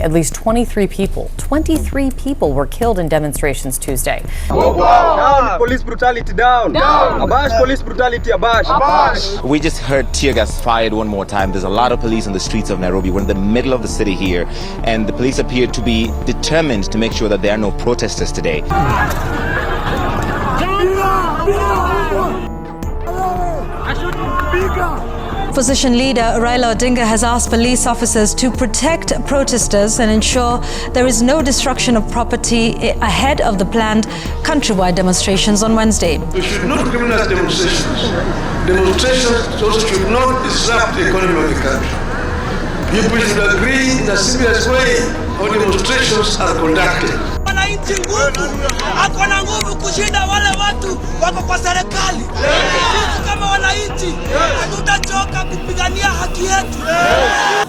At least 23 people were killed in demonstrations Tuesday. Down police brutality, down. Abash police brutality, abash. We just heard tear gas fired one more time. There's a lot of police on the streets of Nairobi. We're in the middle of the city here, and the police appear to be determined to make sure that there are no protesters today. Opposition leader Raila Odinga has asked police officers to protect protesters and ensure there is no destruction of property ahead of the planned countrywide demonstrations on Wednesday. We should not criminalize demonstrations. Demonstrations also should not disrupt the economy of the country. People should agree in a civilized way how demonstrations are conducted. Wananchi nguvu, hakuna nguvu kushinda wale watu wako kwa serikali. Sisi kama wananchi hatutachoka kupigania haki yetu.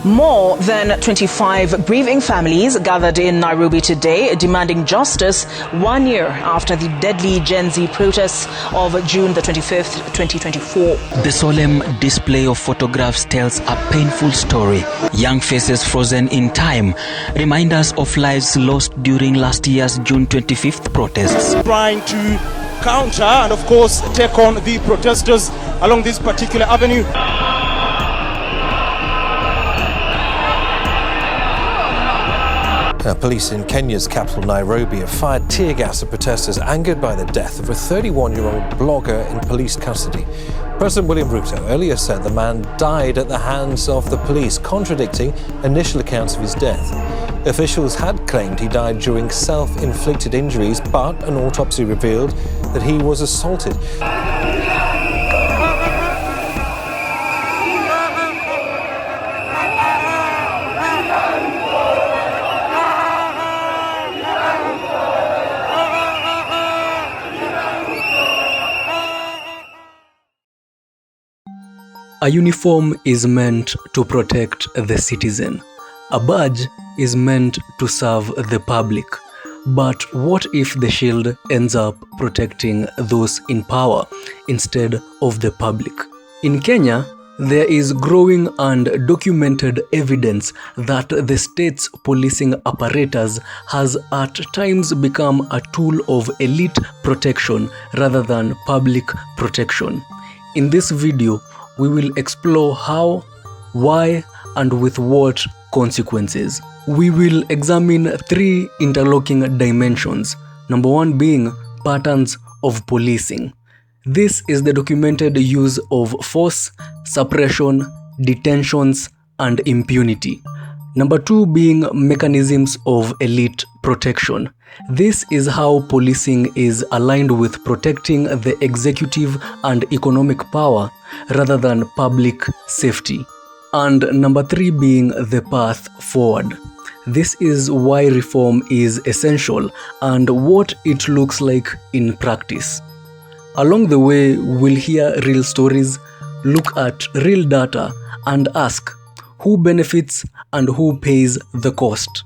More than 25 grieving families gathered in Nairobi today demanding justice 1 year after the deadly Gen Z protests of June the 25th, 2024. The solemn display of photographs tells a painful story. Young faces frozen in time remind us of lives lost during last year's June 25th protests. Trying to counter and of course take on the protesters along this particular avenue. Police in Kenya's capital Nairobi have fired tear gas at protesters angered by the death of a 31-year-old blogger in police custody. President William Ruto earlier said the man died at the hands of the police, contradicting initial accounts of his death. Officials had claimed he died during self-inflicted injuries, but an autopsy revealed that he was assaulted. A uniform is meant to protect the citizen. A badge is meant to serve the public. But what if the shield ends up protecting those in power instead of the public? In Kenya, there is growing and documented evidence that the state's policing apparatus has at times become a tool of elite protection rather than public protection. In this video, we will explore how, why, and with what consequences. We will examine three interlocking dimensions. Number one being patterns of policing. This is the documented use of force, suppression, detentions, and impunity. Number two being mechanisms of elite protection. This is how policing is aligned with protecting the executive and economic power rather than public safety. And number three being the path forward. This is why reform is essential and what it looks like in practice. Along the way, we'll hear real stories, look at real data, and ask who benefits and who pays the cost.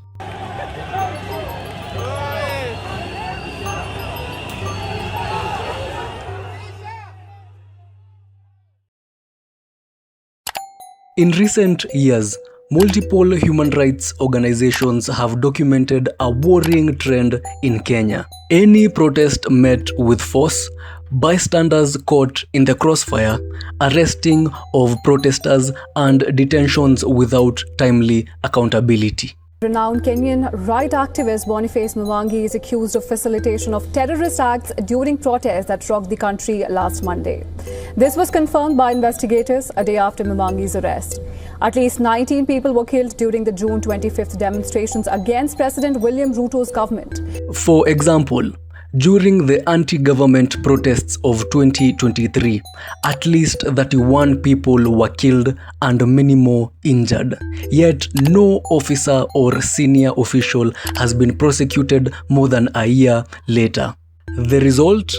In recent years, multiple human rights organizations have documented a worrying trend in Kenya. Any protest met with force, bystanders caught in the crossfire, arresting of protesters, and detentions without timely accountability. Renowned Kenyan right activist Boniface Mwangi is accused of facilitation of terrorist acts during protests that rocked the country last Monday. This was confirmed by investigators a day after Mwangi's arrest. At least 19 people were killed during the June 25th demonstrations against President William Ruto's government. For example, during the anti-government protests of 2023, at least 31 people were killed and many more injured. Yet no officer or senior official has been prosecuted more than a year later. The result?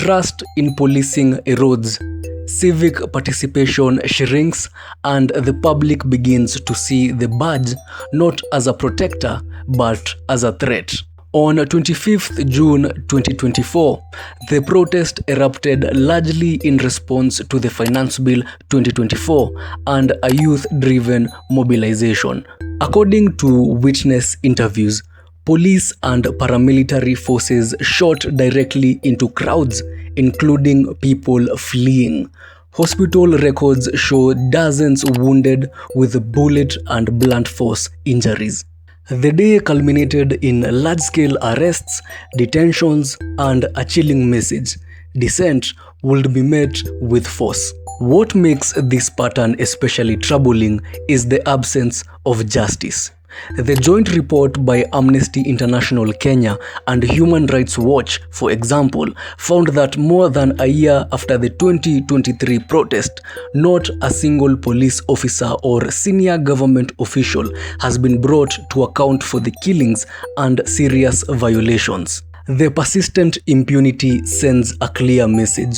Trust in policing erodes, civic participation shrinks, and the public begins to see the badge not as a protector but as a threat. On 25th June 2024, the protest erupted largely in response to the Finance Bill 2024 and a youth-driven mobilization. According to witness interviews, police and paramilitary forces shot directly into crowds, including people fleeing. Hospital records show dozens wounded with bullet and blunt force injuries. The day culminated in large-scale arrests, detentions, and a chilling message: dissent would be met with force. What makes this pattern especially troubling is the absence of justice. The joint report by Amnesty International Kenya and Human Rights Watch, for example, found that more than a year after the 2023 protest, not a single police officer or senior government official has been brought to account for the killings and serious violations. The persistent impunity sends a clear message: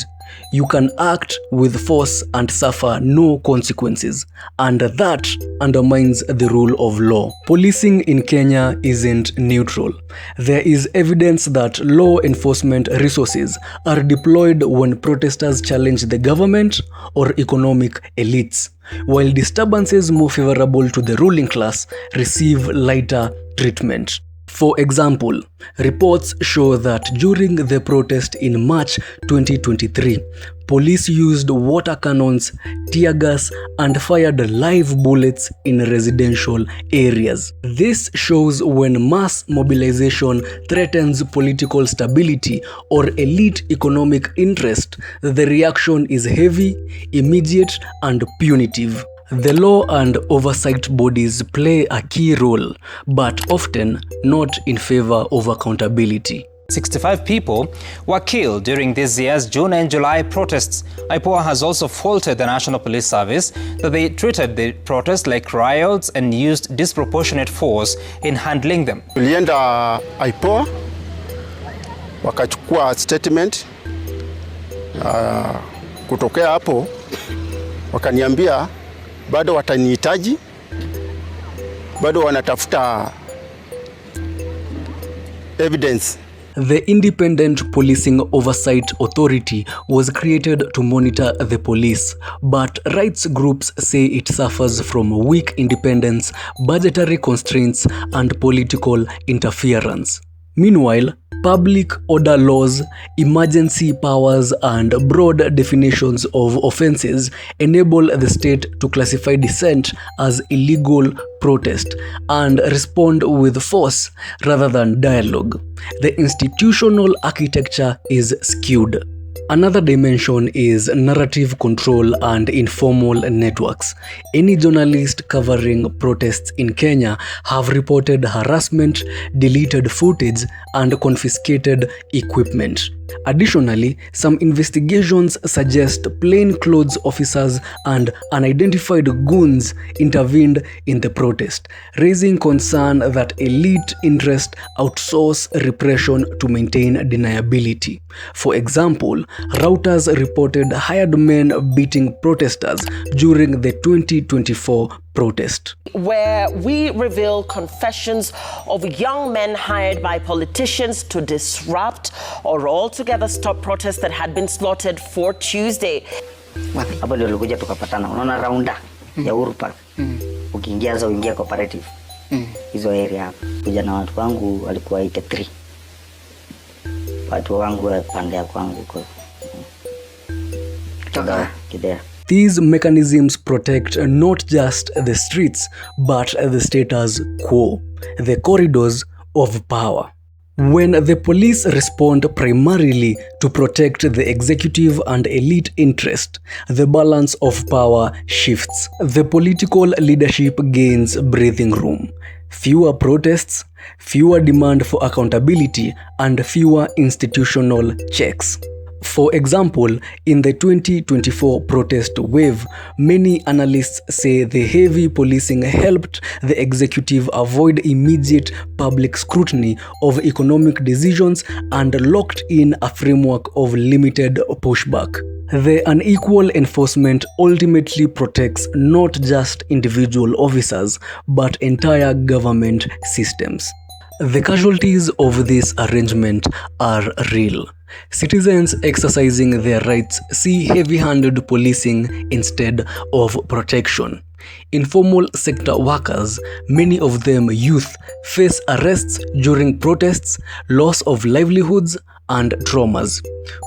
you can act with force and suffer no consequences, and that undermines the rule of law. Policing in Kenya isn't neutral. There is evidence that law enforcement resources are deployed when protesters challenge the government or economic elites, while disturbances more favorable to the ruling class receive lighter treatment. For example, reports show that during the protest in March 2023, police used water cannons, tear gas, and fired live bullets in residential areas. This shows when mass mobilization threatens political stability or elite economic interest, the reaction is heavy, immediate, and punitive. The law and oversight bodies play a key role, but often not in favor of accountability. 65 people were killed during this year's June and July protests. IPOA has also faulted the National Police Service that they treated the protests like riots and used disproportionate force in handling them. Tulienda IPOA, wakachukua statement. Kutokea hapo, wakaniambia bado watanihitaji, bado wanatafuta evidence. The Independent Policing Oversight Authority was created to monitor the police, but rights groups say it suffers from weak independence, budgetary constraints, and political interference. Meanwhile, public order laws, emergency powers, and broad definitions of offenses enable the state to classify dissent as illegal protest and respond with force rather than dialogue. The institutional architecture is skewed. Another dimension is narrative control and informal networks. Any journalist covering protests in Kenya have reported harassment, deleted footage, and confiscated equipment. Additionally, some investigations suggest plainclothes officers and unidentified goons intervened in the protest, raising concern that elite interests outsource repression to maintain deniability. For example, Reuters reported hired men beating protesters during the 2024 protest, where we reveal confessions of young men hired by politicians to disrupt or altogether stop protests that had been slotted for Tuesday. Hapo ndio tulikuja tukapatana, unaona raunda ya Uhuru Park. Ukiingia za uingia cooperative. Hizo area hapo. Kuja na watu wangu walikuwa 83. Watu wangu pande ya kwangu kwa. Kidea. These mechanisms protect not just the streets, but the status quo, the corridors of power. When the police respond primarily to protect the executive and elite interest, the balance of power shifts. The political leadership gains breathing room. Fewer protests, fewer demand for accountability, and fewer institutional checks. For example, in the 2024 protest wave, many analysts say the heavy policing helped the executive avoid immediate public scrutiny of economic decisions and locked in a framework of limited pushback. The unequal enforcement ultimately protects not just individual officers, but entire government systems. The casualties of this arrangement are real. Citizens exercising their rights see heavy-handed policing instead of protection. Informal sector workers, many of them youth, face arrests during protests, loss of livelihoods, and traumas.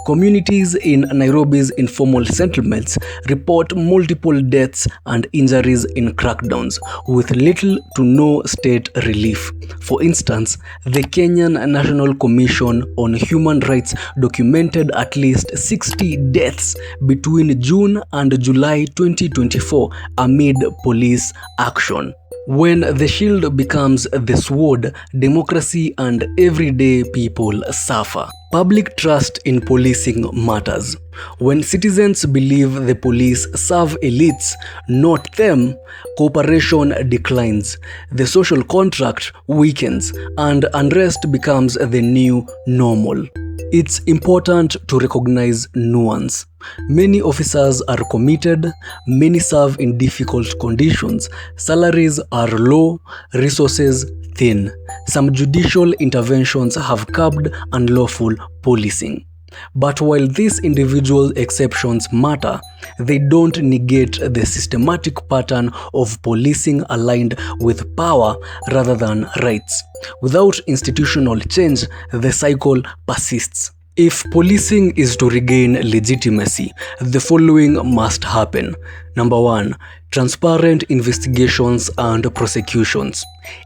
Communities in Nairobi's informal settlements report multiple deaths and injuries in crackdowns, with little to no state relief. For instance, the Kenyan National Commission on Human Rights documented at least 60 deaths between June and July 2024 amid police action. When the shield becomes the sword, democracy and everyday people suffer. Public trust in policing matters. When citizens believe the police serve elites, not them, cooperation declines, the social contract weakens, and unrest becomes the new normal. It's important to recognize nuance. Many officers are committed, many serve in difficult conditions, salaries are low, resources thin. Some judicial interventions have curbed unlawful policing. But while these individual exceptions matter, they don't negate the systematic pattern of policing aligned with power rather than rights. Without institutional change, the cycle persists. If policing is to regain legitimacy, the following must happen. Number 1, transparent investigations and prosecutions.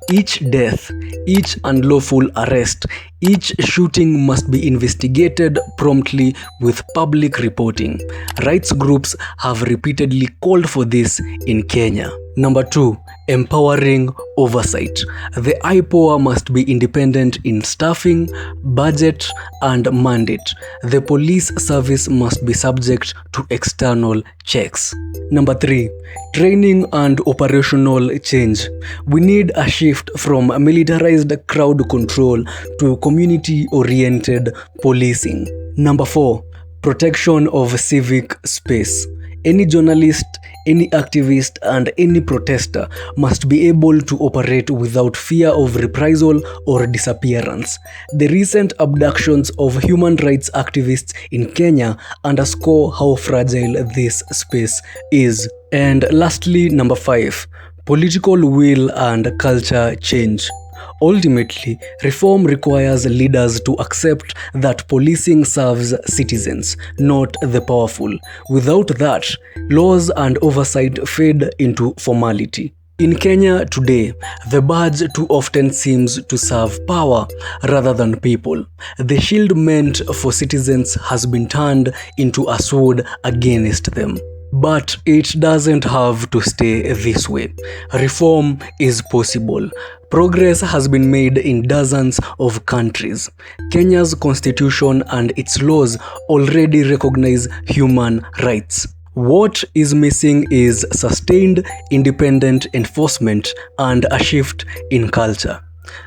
Each death, each unlawful arrest, each shooting must be investigated promptly with public reporting. Rights groups have repeatedly called for this in Kenya. Number 2, empowering oversight. The IPOA must be independent in staffing, budget, and mandate. The police service must be subject to external checks. Number 3, training and operational change. We need a shift from militarized crowd control to community-oriented policing. Number 4, protection of civic space. Any journalist, any activist, and any protester must be able to operate without fear of reprisal or disappearance. The recent abductions of human rights activists in Kenya underscore how fragile this space is. And lastly, number 5, political will and culture change. Ultimately, reform requires leaders to accept that policing serves citizens, not the powerful. Without that, laws and oversight fade into formality. In Kenya today, the badge too often seems to serve power rather than people. The shield meant for citizens has been turned into a sword against them. But it doesn't have to stay this way. Reform is possible. Progress has been made in dozens of countries. Kenya's constitution and its laws already recognize human rights. What is missing is sustained independent enforcement and a shift in culture.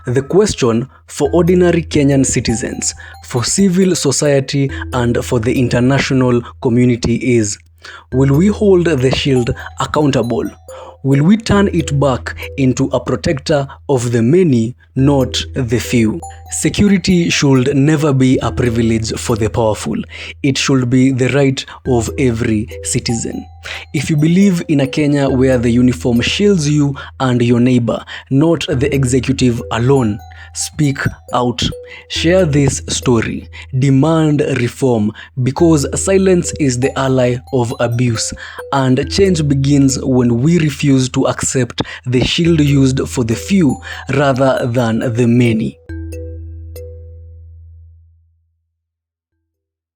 The question for ordinary Kenyan citizens, for civil society, and for the international community is: will we hold the shield accountable? Will we turn it back into a protector of the many, not the few? Security should never be a privilege for the powerful. It should be the right of every citizen. If you believe in a Kenya where the uniform shields you and your neighbor, not the executive alone, speak out. Share this story. Demand reform, because silence is the ally of abuse, and change begins when we refuse to accept the shield used for the few rather than the many.